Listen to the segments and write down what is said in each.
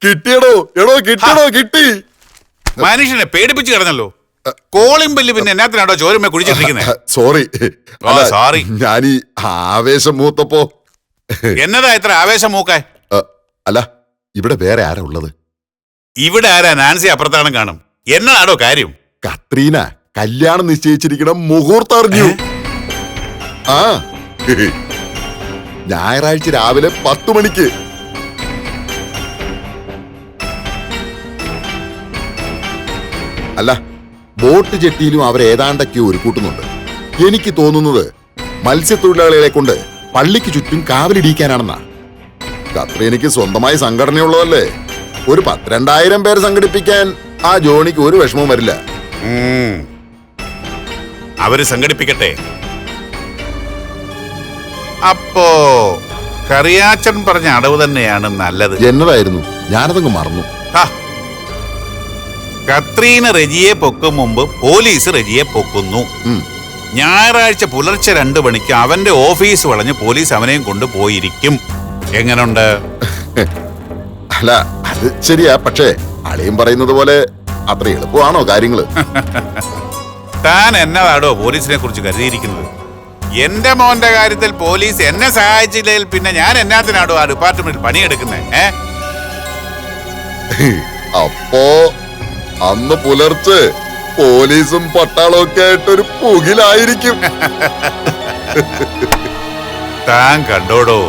കിട്ടിയടോ കിട്ടി. മനുഷ്യനെ പേടിപ്പിച്ച് കിടന്നല്ലോ. കോളിംഗ് ബെല്ല് പിന്നെ എന്നാത്തിനാണോ ചോരമ്മ കുടിച്ചിട്ടിരിക്കുന്നത്? സോറി ഞാനീ ആവേശം മൂത്തപ്പോ. എന്നതാ ഇത്ര ആവേശം മൂക്കാൻ? അല്ല, ഇവിടെ വേറെ ആരാ ഉള്ളത്? ഇവിടെ ആരാ? നാൻസി അപ്പുറത്താണ് കാണും. എന്നാണോ കാര്യം? കത്രീന കല്യാണം നിശ്ചയിച്ചിരിക്കണം, മുഹൂർത്തം അറിഞ്ഞു. ആ ഞായറാഴ്ച രാവിലെ 10 മണിക്ക്. അല്ല, ബോട്ട് ജെട്ടിയിലും അവർ ഏതാണ്ടൊക്കെ ഒരു കൂട്ടുന്നുണ്ട്. എനിക്ക് തോന്നുന്നത് മത്സ്യത്തൊഴിലാളികളെ കൊണ്ട് പള്ളിക്ക് ചുറ്റും കാവലിടിക്കാനാണെന്നാ. കത്രീനയ്ക്ക് സ്വന്തമായി സംഘടനയുള്ളതല്ലേ. ഒരു 10-2000 പേരെ സംഘടിപ്പിക്കാൻ ആ ജോണിക്ക് ഒരു വിഷമവും വരില്ല. അവര് സംഘടിപ്പിക്കട്ടെ. അപ്പോ കറിയാച്ചൻ പറഞ്ഞ അടവ് തന്നെയാണ് നല്ലത്. എന്നതായിരുന്നു? ഞാനതങ്ങ് മറന്നു. കത്രീന റെജിയെ പൊക്കും മുമ്പ് പോലീസ് റെജിയെ പൊക്കുന്നു. ഞായറാഴ്ച പുലർച്ചെ 2 മണിക്ക് അവന്റെ ഓഫീസ് വളഞ്ഞ് പോലീസ് അവനെയും കൊണ്ട് പോയിരിക്കും. എങ്ങനുണ്ട്? അല്ല, അത് ശരിയാ. പക്ഷേ അളിയും പറയുന്നത് പോലെ അത്ര എളുപ്പമാണോ കാര്യങ്ങള്? താൻ എന്നതാടോ പോലീസിനെ കുറിച്ച് കരുതിയിരിക്കുന്നത്? എന്റെ മോന്റെ കാര്യത്തിൽ പോലീസ് എന്നെ സഹായിച്ചില്ലെങ്കിൽ പിന്നെ ഞാൻ എന്നാത്തിനാടോ ആ ഡിപ്പാർട്ട്മെന്റിൽ പണിയെടുക്കുന്നത്? അപ്പോ അന്ന് പുലർച്ചെ പോലീസും പട്ടാളവും ഒക്കെ ആയിട്ടൊരു പുകിലായിരിക്കും. താൻ കണ്ടോടോ.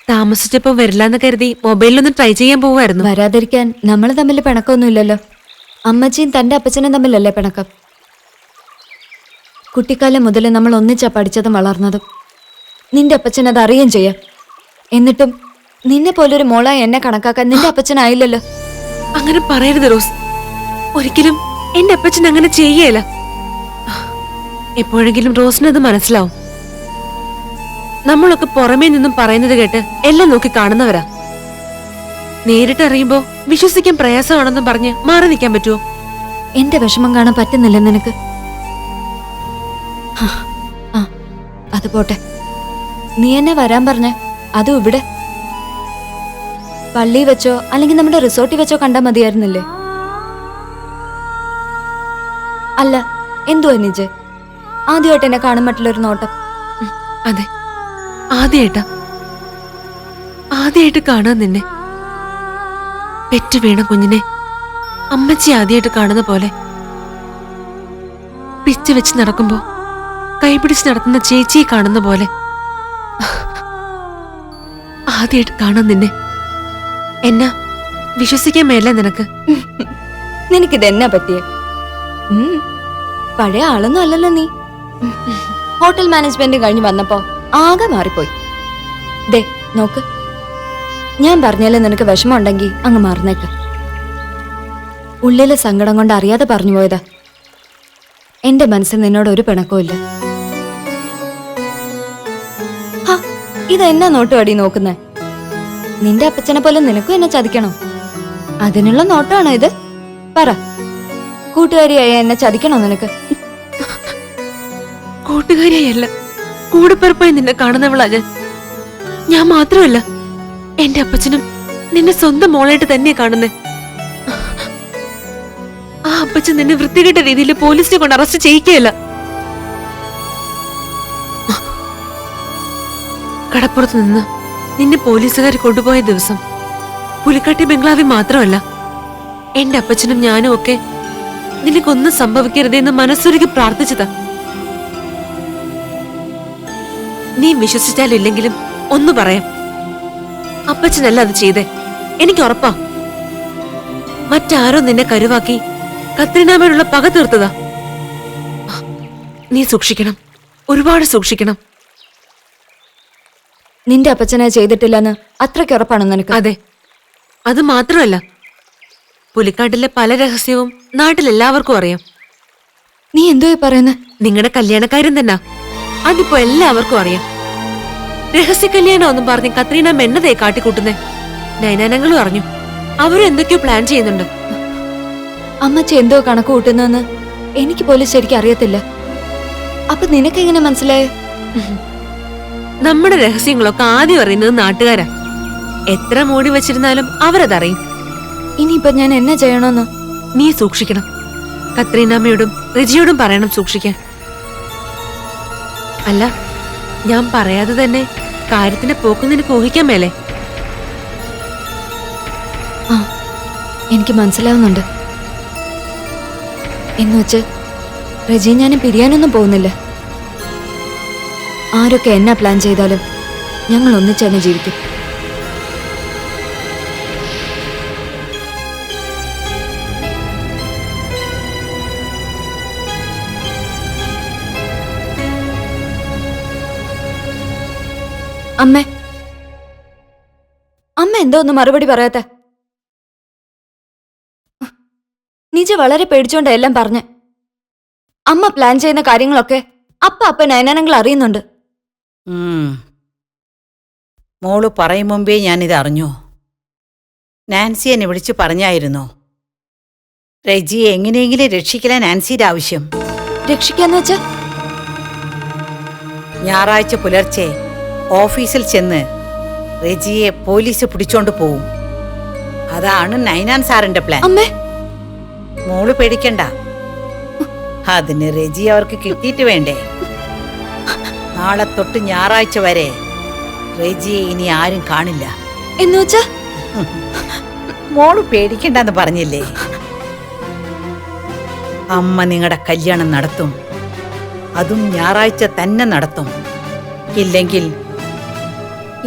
താമസിച്ചപ്പോ വരില്ലെന്ന് കരുതി മൊബൈലിലൊന്ന് ട്രൈ ചെയ്യാൻ പോവായിരുന്നു. വരാതിരിക്കാൻ നമ്മൾ തമ്മിൽ പിണക്കമൊന്നുമില്ലല്ലോ. അമ്മച്ചിയും തന്റെ അപ്പച്ചനും തമ്മിലല്ലേ പിണക്കം? കുട്ടിക്കാലം മുതൽ നമ്മൾ ഒന്നിച്ചാ പഠിച്ചതും വളർന്നതും. നിന്റെ അപ്പച്ചൻ അത് അറിയുകയും ചെയ്യാം. എന്നിട്ടും നിന്നെ പോലൊരു മോളായി എന്നെ കണക്കാക്കാൻ നിന്റെ അപ്പച്ചനായില്ലല്ലോ. അങ്ങനെ പറയരുത് റോസ്. ഒരിക്കലും എന്റെ അപ്പച്ചൻ അങ്ങനെ ചെയ്യല. എപ്പോഴെങ്കിലും റോസിനത് മനസ്സിലാവും. നമ്മളൊക്കെ പുറമേ നിന്നും പറയുന്നത് കേട്ട് എല്ലാം നോക്കി കാണുന്നവരാ. നേരിട്ട് അറിയുമ്പോ വിശ്വസിക്കാൻ പ്രയാസമാണെന്ന് പറഞ്ഞ് മാറി നിൽക്കാൻ പറ്റുമോ? എന്റെ വിഷമം കാണാൻ പറ്റുന്നില്ല നിനക്ക്? അത് പോട്ടെ. നീ എന്നെ വരാൻ പറഞ്ഞ അതും ഇവിടെ പള്ളി വെച്ചോ അല്ലെങ്കിൽ നമ്മുടെ റിസോർട്ടിൽ വെച്ചോ കണ്ടാ മതിയായിരുന്നില്ലേ? അല്ല, എന്തുവാ നിജ് ആദ്യമായിട്ട് എന്നെ കാണും മറ്റുള്ളൊരു നോട്ടം? അതെ, ആദ്യമായിട്ട് കാണാൻ നിന്നെ. പെറ്റു വീണ കുഞ്ഞിനെ അമ്മച്ചി ആദ്യമായിട്ട് കാണുന്ന പോലെ. പിച്ച് വെച്ച് നടക്കുമ്പോ കൈപിടിച്ച് നടത്തുന്ന ചേച്ചിയെ കാണുന്ന പോലെ ആദ്യമായിട്ട് കാണാൻ നിന്നെ. എന്നാ വിശ്വസിക്കാൻ മേല നിനക്ക്? നിനക്കിതെന്നാ പറ്റിയേ? പഴയ ആളൊന്നും അല്ലല്ലോ നീ. ഹോട്ടൽ മാനേജ്മെന്റ് കഴിഞ്ഞ് വന്നപ്പോ ആകെ മാറിപ്പോയി. ദേ നോക്ക്, ഞാൻ പറഞ്ഞാലും നിനക്ക് വിഷമം ഉണ്ടെങ്കിൽ അങ്ങ് മറന്നേക്ക. ഉള്ളിലെ സങ്കടം കൊണ്ട് അറിയാതെ പറഞ്ഞു പോയതാ. എന്റെ മനസ്സിൽ നിന്നോട് ഒരു പിണക്കവും ഇല്ല. ഇതെന്നാ നോട്ടുവാടി നോക്കുന്നേ? നിന്റെ അപ്പച്ചനെ പോലെ നിനക്കും എന്നെ ചതിക്കണോ? അതിനുള്ള നോട്ടാണോ ഇത്? പറ, കൂട്ടുകാരിയായ എന്നെ ചതിക്കണോ നിനക്ക്? കൂട്ടുകാരിയല്ല, കൂടെപ്പിറപ്പായി നിന്നെ കാണുന്നവളാ ഞാൻ മാത്രമല്ല, എന്റെ അപ്പച്ചനും നിന്നെ സ്വന്തം മോളായിട്ട് തന്നെ കാണുന്നേ. ആ അപ്പച്ചൻ നിന്നെ വൃത്തികെട്ട രീതിയിൽ പോലീസിനെ കൊണ്ട് അറസ്റ്റ് ചെയ്യിക്കുകയല്ല. കടപ്പുറത്ത് നിന്ന് നിന്നെ പോലീസുകാർ കൊണ്ടുപോയ ദിവസം പുലിക്കാട്ടി ബംഗ്ലാവിൽ മാത്രമല്ല, എന്റെ അപ്പച്ചനും ഞാനും ഒക്കെ നിനക്കൊന്നും സംഭവിക്കരുതെന്ന് മനസ്സൊരുക്കി പ്രാർത്ഥിച്ചതാ. നീ വിശ്വസിച്ചാലില്ലെങ്കിലും ഒന്ന് പറയാം, അപ്പച്ചനല്ല അത് ചെയ്തേ. എനിക്ക് ഉറപ്പാ. മറ്റാരോ നിന്നെ കരുവാക്കി കത്രീനാമേലുള്ള പക തീർത്തതാ. നീ സൂക്ഷിക്കണം, ഒരുപാട് സൂക്ഷിക്കണം. നിന്റെ അപ്പച്ചനെ ചെയ്തിട്ടില്ലെന്ന് അത്രയ്ക്ക് ഉറപ്പാണോ നിനക്ക്? അതെ, അത് മാത്രമല്ല, പുലിക്കാട്ടിലെ പല രഹസ്യവും നാട്ടിലെല്ലാവർക്കും അറിയാം. നീ എന്തോ പറയുന്നത്? നിങ്ങളുടെ കല്യാണക്കാരൻ തന്നെ, അതിപ്പോ എല്ലാവർക്കും അറിയാം. രഹസ്യ കല്യാണം ഒന്നും പറഞ്ഞ് കത്രീന മെന്നതേ കാട്ടിക്കൂട്ടുന്നേ. നയനാനങ്ങളും അറിഞ്ഞു. അവരും എന്തൊക്കെയോ പ്ലാൻ ചെയ്യുന്നുണ്ട്. അമ്മച്ചി എന്തോ കണക്ക് കൂട്ടുന്നെന്ന് എനിക്ക് പോലും ശരിക്കും അറിയത്തില്ല. അപ്പൊ നിനക്കെങ്ങനെ മനസ്സിലായോ? നമ്മുടെ രഹസ്യങ്ങളൊക്കെ ആദ്യം അറിയുന്നത് നാട്ടുകാരാ. എത്ര മൂടി വെച്ചിരുന്നാലും അവരതറിയും. ഇനിയിപ്പൊ ഞാൻ എന്നാ ചെയ്യണോന്ന്? നീ സൂക്ഷിക്കണം. കത്രീനാമ്മയോടും റെജിയോടും പറയണം സൂക്ഷിക്കാൻ. അല്ല, ഞാൻ പറയാതെ തന്നെ കാര്യത്തിന്റെ പോക്ക് നിനക്ക് ഊഹിക്കാൻ മേലെ. ആ, എനിക്ക് മനസ്സിലാവുന്നുണ്ട്. എന്നുവെച്ച് റജി ഞാനും പിരിയാനൊന്നും പോകുന്നില്ല. ആരൊക്കെ എന്നാ പ്ലാൻ ചെയ്താലും ഞങ്ങൾ ഒന്നിച്ച് തന്നെ ജീവിക്കും. അമ്മ എന്തോ ഒന്ന് മറുപടി പറയാത്ത? നിജ വളരെ പേടിച്ചോണ്ട എല്ലാം പറഞ്ഞ്. അമ്മ പ്ലാൻ ചെയ്യുന്ന കാര്യങ്ങളൊക്കെ അപ്പ നയനാനങ്ങൾ അറിയുന്നുണ്ട്. മോള് പറയും മുമ്പേ ഞാനിത് അറിഞ്ഞു. നാൻസി എന്നെ വിളിച്ചു പറഞ്ഞായിരുന്നോ? റെജിയെ എങ്ങനെയെങ്കിലും രക്ഷിക്കലാൻ നാൻസിയുടെ ആവശ്യം. രക്ഷിക്കാന്ന് വെച്ചാ? ഞായറാഴ്ച പുലർച്ചെ ഓഫീസിൽ ചെന്ന് റെജിയെ പോലീസ് പിടിച്ചോണ്ട് പോവും. അതാണ് നൈനാൻ സാറിന്റെ പ്ലാൻ. അമ്മേ, മോള് പേടിക്കണ്ട. അതിന് റെജി അവർക്ക് കിട്ടിയിട്ട് വേണ്ടേ? നാളെ തൊട്ട് ഞായറാഴ്ച വരെ റെജിയെ ഇനി ആരും കാണില്ല. എന്നുവെച്ചാ? മോള് പേടിക്കണ്ടെന്ന് പറഞ്ഞില്ലേ? അമ്മ നിങ്ങളുടെ കല്യാണം നടത്തും. അതും ഞായറാഴ്ച തന്നെ നടത്തും. ഇല്ലെങ്കിൽ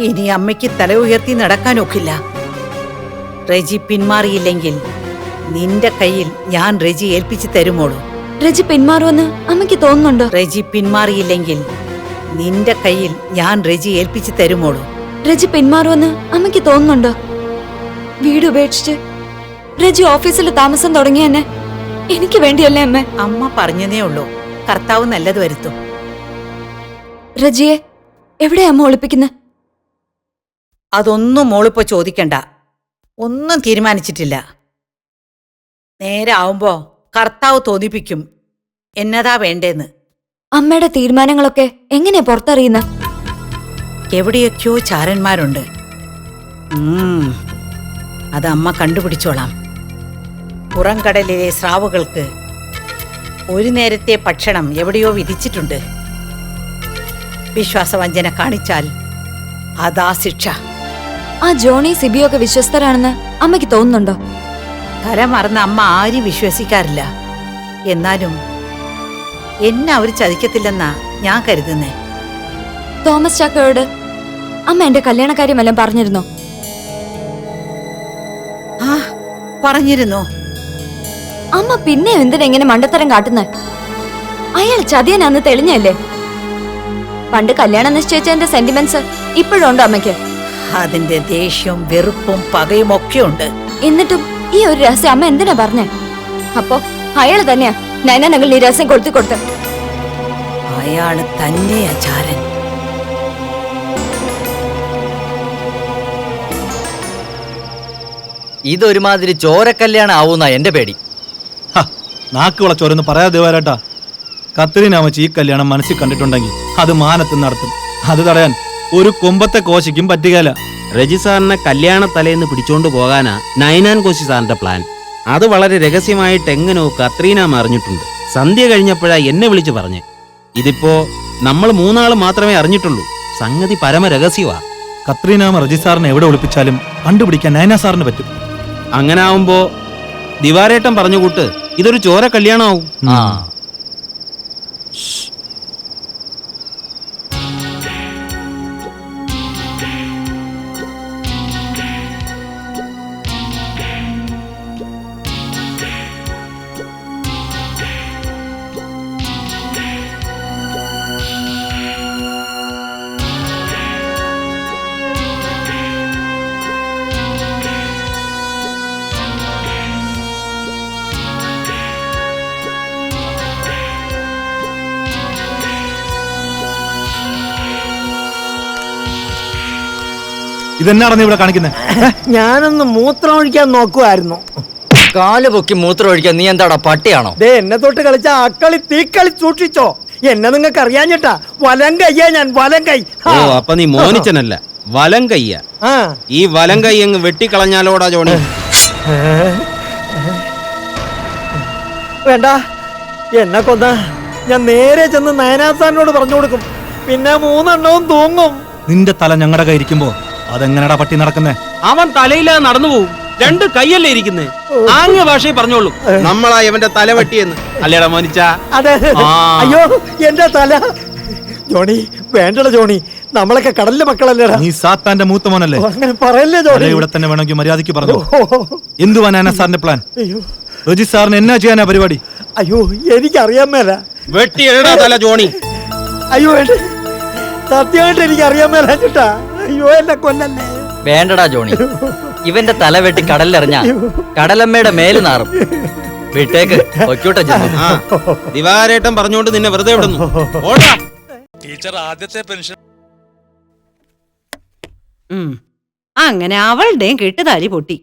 ഇനി അമ്മയ്ക്ക് തല ഉയർത്തി നടക്കാനൊക്കില്ല. റെജി പിന്മാറിയില്ലെങ്കിൽ നിന്റെ കയ്യിൽ ഞാൻ റെജി ഏൽപ്പിച്ചു തരുമോളൂ. റജി പിന്മാറുമെന്ന് അമ്മയ്ക്ക് തോന്നുന്നുണ്ടോ? റെജി പിന്മാറിയില്ലെങ്കിൽ നിന്റെ കയ്യിൽ ഞാൻ റെജി ഏൽപ്പിച്ചു തരുമോളൂ. റജി പിന്മാറുമെന്ന് അമ്മയ്ക്ക് തോന്നുന്നുണ്ടോ? വീട് ഉപേക്ഷിച്ച് റജി ഓഫീസിൽ താമസം തുടങ്ങിയ തന്നെ എനിക്ക് വേണ്ടിയല്ലേ അമ്മ? അമ്മ പറഞ്ഞതേ ഉള്ളൂ. കർത്താവ് നല്ലത് വരുത്തും. റജിയെ എവിടെയാ അമ്മ ഒളിപ്പിക്കുന്നത്? അതൊന്നും മോളിപ്പോ ചോദിക്കണ്ട. ഒന്നും തീരുമാനിച്ചിട്ടില്ല. നേരെ ആവുമ്പോ കർത്താവ് തോന്നിപ്പിക്കും എന്നതാ വേണ്ടേന്ന്. അമ്മയുടെ തീരുമാനങ്ങളൊക്കെ എങ്ങനെയാ പുറത്തറിയുന്ന? എവിടെയൊക്കെയോ ചാരന്മാരുണ്ട്. അത് അമ്മ കണ്ടുപിടിച്ചോളാം. പുറംകടലിലെ സ്രാവുകൾക്ക് ഒരു നേരത്തെ ഭക്ഷണം എവിടെയോ വിധിച്ചിട്ടുണ്ട്. വിശ്വാസവഞ്ചന കാണിച്ചാൽ അതാ ശിക്ഷ. ആ ജോണി സിബിയൊക്കെ വിശ്വസ്തരാണെന്ന് അമ്മയ്ക്ക് തോന്നുന്നുണ്ടോ? തല മറന്ന അമ്മ ആരും വിശ്വസിക്കാറില്ല. എന്നാലും എന്നെ അവർ ചതിക്കത്തില്ലെന്നാ ഞാൻ കരുതുന്നേ. തോമസ് ചാക്കോയോട് അമ്മ എന്റെ കല്യാണക്കാര്യമെല്ലാം പറഞ്ഞിരുന്നോ? ആ, പറഞ്ഞിരുന്നു. അമ്മ പിന്നെ എന്തിനെങ്ങനെ മണ്ടത്തരം കാട്ടുന്നേ? അയാൾ ചതിയനാന്ന് തെളിഞ്ഞല്ലേ? പണ്ട് കല്യാണം നിശ്ചയിച്ചതിന്റെ സെന്റിമെന്റ്സ് ഇപ്പോഴുണ്ടോ അമ്മയ്ക്ക്? അതിന്റെ ദേഷ്യവും വെറുപ്പും പകയും ഒക്കെ ഉണ്ട്. എന്നിട്ടും ഈ ഒരു രഹസ്യം അമ്മ എന്തിനാ പറഞ്ഞേ? അപ്പോ അയാള് തന്നെയാ നയനങ്ങൾ ഈ രഹസ്യം കൊടുത്ത? അയാള് തന്നെയാ ചാരൻ. ഇതൊരുമാതിരി ചോരക്കല്യാണം ആവുന്ന എന്റെ പേടി. നാക്ക് വളച്ചോരൊന്ന് പറയാതെ ദേവാരാട്ടാ. കത്രീനാമച്ച് ഈ കല്യാണം മനസ്സിൽ കണ്ടിട്ടുണ്ടെങ്കിൽ അത് മാനത്ത് നടത്തും. അത് തടയാൻ ഒരു കൊമ്പത്തെ കോശിക്കും പറ്റുകയില്ല. റജി സാറിനെ കല്യാണ തലേന്ന് പിടിച്ചോണ്ട് പോകാനാ നൈനാൻ കോശി സാറിന്റെ പ്ലാൻ. അത് വളരെ രഹസ്യമായിട്ട് എങ്ങനെയോ കത്രീനാമ അറിഞ്ഞിട്ടുണ്ട്. സന്ധ്യ കഴിഞ്ഞപ്പോഴാ എന്നെ വിളിച്ചു പറഞ്ഞേ. ഇതിപ്പോ നമ്മൾ മൂന്നാള് മാത്രമേ അറിഞ്ഞിട്ടുള്ളൂ. സംഗതി പരമ രഹസ്യമാ. കത്രീനാമ റജി സാറിനെ എവിടെ ഒളിപ്പിച്ചാലും കണ്ടുപിടിക്കാൻ നയന സാറിന് പറ്റും. അങ്ങനെ ആവുമ്പോ ദിവാരേട്ടൻ പറഞ്ഞുകൂട്ട് ഇതൊരു ചോര കല്യാണമാവും. ആ, ഇതെന്നാണ് നീ ഇവിടെ കാണിക്കുന്നത്? ഞാനൊന്ന് മൂത്രം ഒഴിക്കാൻ നോക്കുമായിരുന്നു. കാല് പൊക്കി മൂത്രം ഒഴിക്കാൻ നീ എന്താടാ പട്ടിയാണോ? ദേ എന്നെ തൊട്ട് കളിച്ച അക്കളി തീക്കളി സൂക്ഷിച്ചോ. എന്നെ നിങ്ങൾക്ക് അറിയാഞ്ഞിട്ടാ. വലം കയ്യാ ഞാൻ, വലം കൈ. ഓ അപ്പൊ നീ മോനിച്ചനല്ല, വലം കയ്യ. ആ ഈ വലം കൈ അങ്ങ് വെട്ടിക്കളഞ്ഞാലോടാ ജോണി. വേണ്ട, എന്നെ കൊന്ന ഞാൻ നേരെ ചെന്ന് നയനാസാറിനോട് പറഞ്ഞു കൊടുക്കും. പിന്നെ 3 എണ്ണവും തൂങ്ങും. നിന്റെ തല ഞങ്ങളുടെ കൈ ഇരിക്കുമ്പോ അതെങ്ങനെടാ പട്ടി നടക്കുന്നേ? അവൻ തലയില്ലാതെ നടന്നു പോവും. 2 കൈയല്ലേ ഇരിക്കുന്നേ. ആംഗ്യ ഭാഷയിൽ പറഞ്ഞോളൂ നമ്മളാ ഇവന്റെ തല വെട്ടിയെന്ന്. അല്ലേടാ മോനിച്ച? അതെ. ആ. അയ്യോ എന്റെ തല. ജോണി വേണ്ടട ജോണി, നമ്മളൊക്കെ കടലിലെ മക്കളല്ലേടാ. നീ സാത്താന്റെ മൂത്ത മോനല്ലേ? അങ്ങനെ പറയല്ലേ ജോണി. ഇവിടെ തന്നെ വേണമെങ്കിൽ മര്യാദയ്ക്ക് പറഞ്ഞു. ഓ, എന്തുവാ നാനാ സാറിന്റെ പ്ലാൻ? അയ്യോ റോജി സാറിന് എന്നാ ചെയ്യാനാ പരിപാടി? അയ്യോ എനിക്കറിയാൻ മേല. വെട്ടിയെടാ തല ജോണി. അയ്യോ വേണ്ട, സത്യമായിട്ട് എനിക്ക് അറിയാൻ മേല ചേട്ടാ. അയ്യോ എന്നെ കൊല്ലല്ലേ. വേണ്ടടാ ജോണി, ഇവന്റെ തല വെട്ടി കടലിലെറിഞ്ഞ കടലമ്മയുടെ മേല് നാറും. വിട്ടേക്ക് പൊയ്ക്കോട്ടെ ജോണി. ആ ദിവാരേട്ടൻ പറഞ്ഞോണ്ട് നിന്നെ വെറുതെ വിടുന്നു. ഓടാ. ടീച്ചർ ആദ്യത്തെ പെൻഷൻ അങ്ങനെ അവളുടെയും കെട്ടുതാലി പൊട്ടി.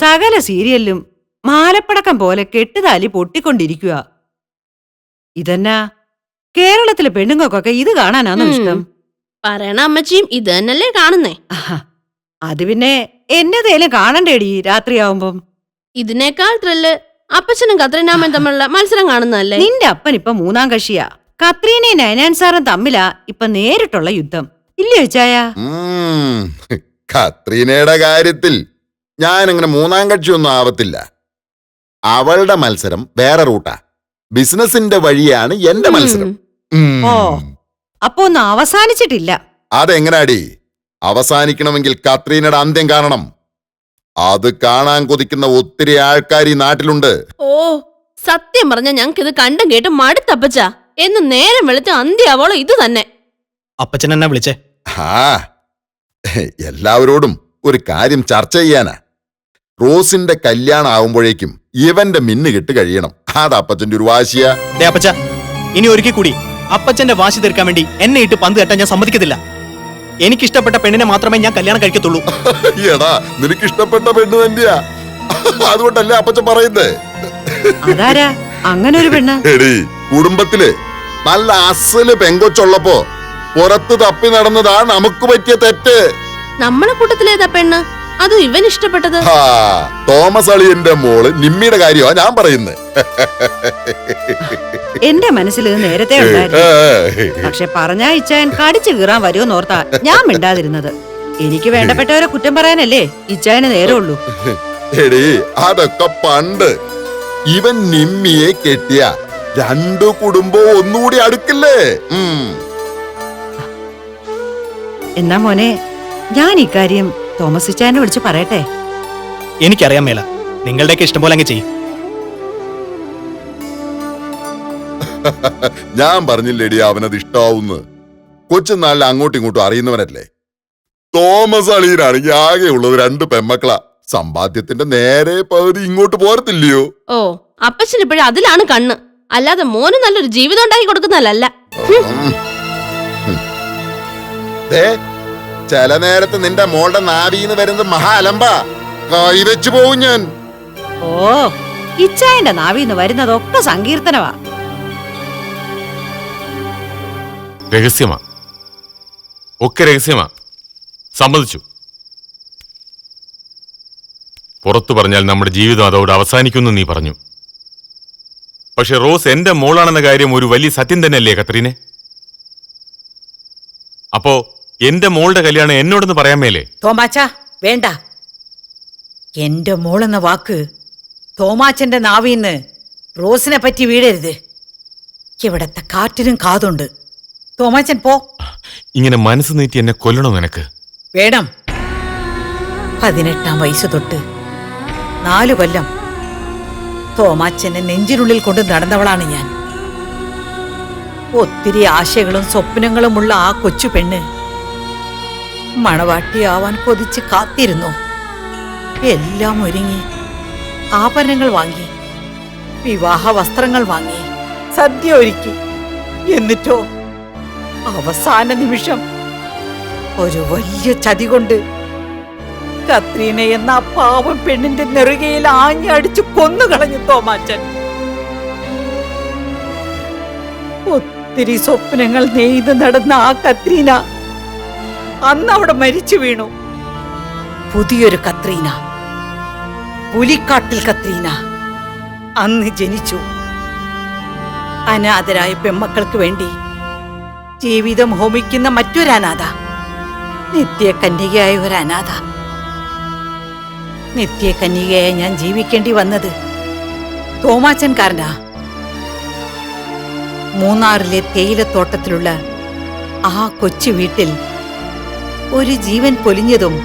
സകല സീരിയലിലും മാലപ്പടക്കം പോലെ കെട്ടുതാലി പൊട്ടിക്കൊണ്ടിരിക്കുക. ഇതെന്നാ കേരളത്തിലെ പെണ്ണുങ്ങൾക്കൊക്കെ ഇത് കാണാനാണോ ഇഷ്ടം? പറയണ അമ്മച്ചിയും ഇത് തന്നെയല്ലേ കാണുന്നേ. ആഹാ, അത് പിന്നെ എന്നതേലും കാണണ്ടേടി രാത്രിയാവുമ്പം. ഇതിനേക്കാൾ ത്രില്ല് അപ്പച്ചനും കത്രീനാമ്മയും തമ്മിലുള്ള മത്സരം കാണുന്നതല്ലേ. നിന്റെ അപ്പൻ ഇപ്പൊ 3ാം കക്ഷിയാ. കത്രീനയും നയനാൻ സാറും തമ്മിലാ ഇപ്പൊ നേരിട്ടുള്ള യുദ്ധം. ഇല്ലേ വെച്ചായ? കത്രീനയുടെ കാര്യത്തിൽ ഞാൻ അങ്ങനെ 3ാം കക്ഷിയൊന്നും ആവത്തില്ല. അവളുടെ മത്സരം വേറെ റൂട്ടാ. ബിസിനസിന്റെ വഴിയാണ് എന്റെ മത്സരം. ഓ അപ്പൊ ഒന്നും അവസാനിച്ചിട്ടില്ല. അതെങ്ങനാടി അവസാനിക്കണമെങ്കിൽ കത്രീനയുടെ അന്ത്യം കാണണം. അത് കാണാൻ കൊതിക്കുന്ന ഒത്തിരി ആൾക്കാർ ഈ നാട്ടിലുണ്ട്. ഓ സത്യം പറഞ്ഞ ഞങ്ങക്ക് ഇത് കണ്ടും കേട്ടും മടുത്തപ്പച്ച. എന്ന് നേരം വെളുത്ത് അന്ത്യാവോളം ഇത് തന്നെ. അപ്പച്ചൻ എന്നെ വിളിച്ചേ? ആ എല്ലാവരോടും ഒരു കാര്യം ചർച്ച ചെയ്യാനാ. റോസിന്റെ കല്യാണം ആവുമ്പോഴേക്കും ഇവന്റെ മിന്നു കെട്ട് കഴിയണം. അത് അപ്പച്ചന്റെ ഒരു വാശിയാ. അപ്പച്ച ഇനി ഒരിക്കൽ കൂടി അപ്പച്ചന്റെ വാശി തീർക്കാൻ വേണ്ടി എന്നെ ഇട്ട് പന്ത് കെട്ടാൻ ഞാൻ സമ്മതിക്കത്തില്ല. എനിക്കിഷ്ടപ്പെട്ട പെണ്ണിനെ മാത്രമേ ഞാൻ കല്യാണം കഴിക്കത്തുള്ളൂ. എടാ നിനക്ക് ഇഷ്ടപ്പെട്ട പെണ്ണ് തന്നെയാ, അതുകൊണ്ടല്ലേ അപ്പച്ചൻ പറയുന്നേ. അതാരാ അങ്ങനെ ഒരു പെണ്ണ്? എടി കുടുംബത്തില് നല്ല അസല് പെങ്കൊച്ചുള്ളപ്പോ പുറത്ത് തപ്പി നടന്നതാ നമുക്ക് പറ്റിയ തെറ്റ്. നമ്മളെ കൂട്ടത്തിലേതാ പെണ്ണ്? അതും ഇവൻ ഇഷ്ടപ്പെട്ടത്. തോമസ് അളിയന്റെ മോള് നിമ്മിയുടെ കാര്യമാ ഞാൻ പറയുന്നത്. എന്റെ മനസ്സിൽ ഇത് നേരത്തെ ഉണ്ടായിരുന്നു. പക്ഷെ പറഞ്ഞാ ഇച്ചായൻ കടിച്ചു കീറാൻ വരുമെന്നോർത്താ ഞാൻ മിണ്ടാതിരുന്നത്. എനിക്ക് വേണ്ടപ്പെട്ടവരെ കുറ്റം പറയാനല്ലേ ഇച്ചായന് നേരമുള്ളൂ. എടി അതൊക്കെ പണ്ട്. ഇവൻ നിമ്മിയെ കെട്ടിയ 2 കുടുംബവും ഒന്നുകൂടി അടുക്കില്ലേ? എന്നാ മോനെ ഞാൻ ഇക്കാര്യം തോമസ് ഇച്ചായനെ വിളിച്ച് പറയട്ടെ. എനിക്കറിയാൻ മേല, നിങ്ങളുടെയൊക്കെ ഇഷ്ടം പോലെ അങ്ങ് ചെയ്യും. ഞാൻ പറഞ്ഞില്ലേടി അവനത് ഇഷ്ടാവുന്ന്. കൊച്ചുനാളിൽ അങ്ങോട്ടും ഇങ്ങോട്ടും അറിയുന്നവനല്ലേ. തോമസ് അളിയനാണെങ്കിൽ ആകെ ഉള്ളത് 2 പെമ്മക്കളാ. സമ്പാദ്യത്തിന്റെ നേരെ പകുതി ഇങ്ങോട്ട് പോരത്തില്ലയോ? ഓ അപ്പച്ചൻ ഇപ്പോഴും അതിലാണ് കണ്ണ്. അല്ലാതെ മോന് നല്ലൊരു ജീവിതം ഉണ്ടാക്കി കൊടുക്കുന്നതല്ല. ചില നേരത്ത് നിന്റെ മോളുടെ നാവിന്ന് വരുന്നത് മഹാ അലമ്പാ. കൈവച്ചു പോവും ഞാൻ. ഓ ഇച്ചായന്റെ നാവിന്ന് വരുന്നതൊക്കെ സങ്കീർത്തനവാ. രഹസ്യമാ, ഒക്കെ രഹസ്യമാ. സമ്മതിച്ചു. പുറത്തു പറഞ്ഞാൽ നമ്മുടെ ജീവിതം അതോടെ അവസാനിക്കുമെന്ന് നീ പറഞ്ഞു. പക്ഷെ റോസ് എന്റെ മോളാണെന്ന കാര്യം ഒരു വലിയ സത്യം തന്നെയല്ലേ കത്രീനെ? അപ്പോ എന്റെ മോളുടെ കല്യാണം എന്നോടൊന്ന് പറയാൻ മേലേ? തോമാച്ചാ വേണ്ട. എന്റെ മോളെന്ന വാക്ക് തോമാച്ചന്റെ നാവിന്ന് റോസിനെ പറ്റി വീഴരുത്. ഇവിടത്തെ കാറ്റിനും കാതുണ്ട്. തോമാച്ചൻ പോ. ഇങ്ങനെ മനസ്സ് നീട്ടി എന്നെ കൊല്ലണോ നിനക്ക്? വേണം. 18ാം വയസ്സ് തൊട്ട് 4 കൊല്ലം തോമാച്ചനെ നെഞ്ചിനുള്ളിൽ കൊണ്ട് നടന്നവളാണ് ഞാൻ. ഒത്തിരി ആശകളും സ്വപ്നങ്ങളുമുള്ള ആ കൊച്ചു പെണ്ണ് മണവാട്ടിയാവാൻ കൊതിച്ച് കാത്തിരുന്നു. എല്ലാം ഒരുങ്ങി, ആഭരണങ്ങൾ വാങ്ങി, വിവാഹ വസ്ത്രങ്ങൾ വാങ്ങി, സദ്യ ഒരുക്കി. എന്നിട്ടോ അവസാന നിമിഷം ഒരു വലിയ ചതി കൊണ്ട് കത്രീന എന്ന ആ പാവം പെണ്ണിന്റെ നെറുകയിൽ ആഞ്ഞടിച്ചു കൊന്നുകളഞ്ഞു തോമാച്ചൻ. ഒത്തിരി സ്വപ്നങ്ങൾ നെയ്ത് നടന്ന ആ കത്രീന അന്ന് അവിടെ മരിച്ചു വീണു. പുതിയൊരു കത്രീന, പുലിക്കാട്ടിൽ കത്രീന അന്ന് ജനിച്ചു. അനാഥരായ പെമ്മക്കൾക്ക് വേണ്ടി ജീവിതം ഹോമിക്കുന്ന മറ്റൊരനാഥ, നിത്യകന്യകയായ ഒരു അനാഥ. നിത്യകന്യകയായി ഞാൻ ജീവിക്കേണ്ടി വന്നത് തോമാച്ചൻ കാരനാ. മൂന്നാറിലെ തേയിലത്തോട്ടത്തിലുള്ള ആ കൊച്ചു വീട്ടിൽ ഒരു ജീവൻ പൊലിഞ്ഞതും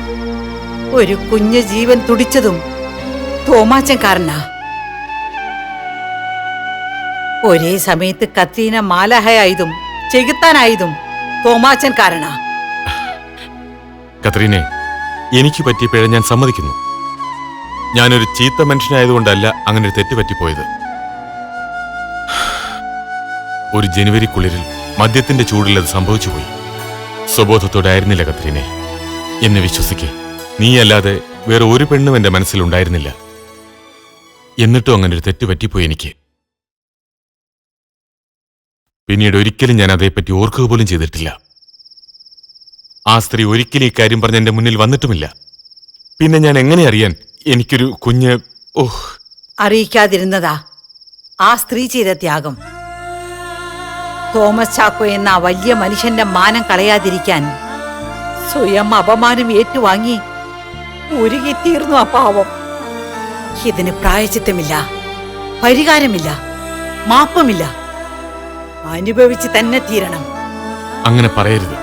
ഒരു കുഞ്ഞു ജീവൻ തുടിച്ചതും തോമാച്ചൻ കാരനാ. ഒരേ സമയത്ത് കത്രീന മാലാഹയായതും ചെകുത്താനായതും തോമാച്ചൻ കാരണാ. കത്രീനെ, എനിക്ക് പറ്റിയ പിഴ ഞാൻ സമ്മതിക്കുന്നു. ഞാനൊരു ചീത്ത മനുഷ്യനായതുകൊണ്ടല്ല അങ്ങനെ ഒരു തെറ്റ് പറ്റിപ്പോയത്. ഒരു ജനുവരി കുളിരിൽ മദ്യത്തിന്റെ ചൂടിൽ അത് സംഭവിച്ചുപോയി. സ്വബോധത്തോടെ ആയിരുന്നില്ല കത്രീനെ. എന്നെ വിശ്വസിക്കേ, നീയല്ലാതെ വേറെ ഒരു പെണ്ണും എന്റെ മനസ്സിലുണ്ടായിരുന്നില്ല. എന്നിട്ടും അങ്ങനെ ഒരു തെറ്റ് പറ്റിപ്പോയി എനിക്ക്. പിന്നീട് ഒരിക്കലും ഞാൻ അതേപ്പറ്റി ഓർക്കുക പോലും ചെയ്തിട്ടില്ല. ആ സ്ത്രീ ഒരിക്കലും ഇക്കാര്യം പറഞ്ഞ് എന്റെ മുന്നിൽ വന്നിട്ടുമില്ല. പിന്നെ ഞാൻ എങ്ങനെ അറിയാൻ എനിക്കൊരു കുഞ്ഞ് അറിയിക്കാതിരുന്നതാ ആ സ്ത്രീ ചെയ്ത ത്യാഗം. തോമസ് ചാക്കോ എന്ന ആ വലിയ മനുഷ്യന്റെ മാനം കളയാതിരിക്കാൻ സ്വയം അപമാനം ഏറ്റുവാങ്ങി ഉരുകിത്തീർന്നു ആ പാവം. ഇതിന് പ്രായശ്ചിത്തമില്ല, പരിഹാരമില്ല, മാപ്പുമില്ല. അനുഭവിച്ച് തന്നെ തീരണം. അങ്ങനെ പറയരുത്.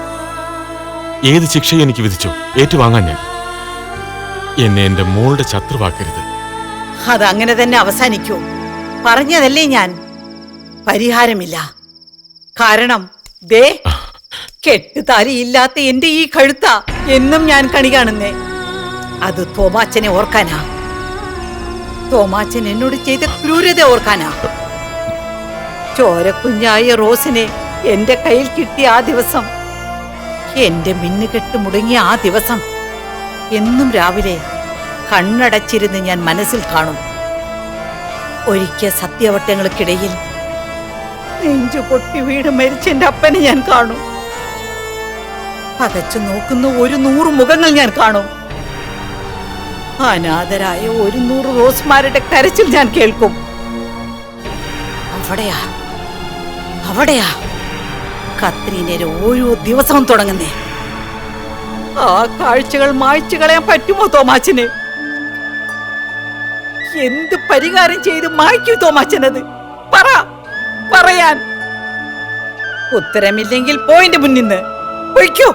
ഏത് ശിക്ഷയും എനിക്ക് വിധിച്ചു ഏറ്റുവാങ്ങാൻ ഞാൻ. എന്നെ എന്റെ മോളുടെ ശത്രുവാക്കരുത്. അതങ്ങനെ തന്നെ അവസാനിക്കൂ. പറഞ്ഞതല്ലേ ഞാൻ. പരിഹാരമില്ല. കാരണം ദേ കെട്ടുതാലിയില്ലാത്ത എന്റെ ഈ കഴുത്ത എന്നും ഞാൻ കണി കാണുന്നേ. അത് തോമാച്ചനെ ഓർക്കാനാ. തോമാച്ചൻ എന്നോട് ചെയ്ത ക്രൂരത ഓർക്കാനാ. ചോരക്കുഞ്ഞായ റോസിനെ എന്റെ കയ്യിൽ കിട്ടിയ ആ ദിവസം, എന്റെ മിന്നുകെട്ട് മുടങ്ങിയ ആ ദിവസം എന്നും രാവിലെ കണ്ണടച്ചിരുന്ന് ഞാൻ മനസ്സിൽ കാണും. ഒരിക്കൽ സത്യവട്ടങ്ങൾക്കിടയിൽ നെഞ്ചു പൊട്ടി വീട് മരിച്ച എന്റെ അപ്പനെ ഞാൻ കാണും. പതച്ചു നോക്കുന്ന 100 മുഖങ്ങൾ ഞാൻ കാണും. അനാഥരായ 100 റോസ്മാരുടെ കരച്ചിൽ ഞാൻ കേൾക്കും. അവിടെയാ അവിടെയാ കത്രീനയുടെ ഓരോ ദിവസവും തുടങ്ങുന്നേ. ആ കാഴ്ചകൾ മായ്ച്ചു കളയാൻ പറ്റുമോ തോമാച്ചന്? എന്ത് പരിഹാരം ചെയ്ത് മായ്ക്കൂ തോമാച്ചനത്? പറയാൻ ഉത്തരമില്ലെങ്കിൽ പോയിന്റ് മുന്നിന്ന് പൊയ്ക്കോ.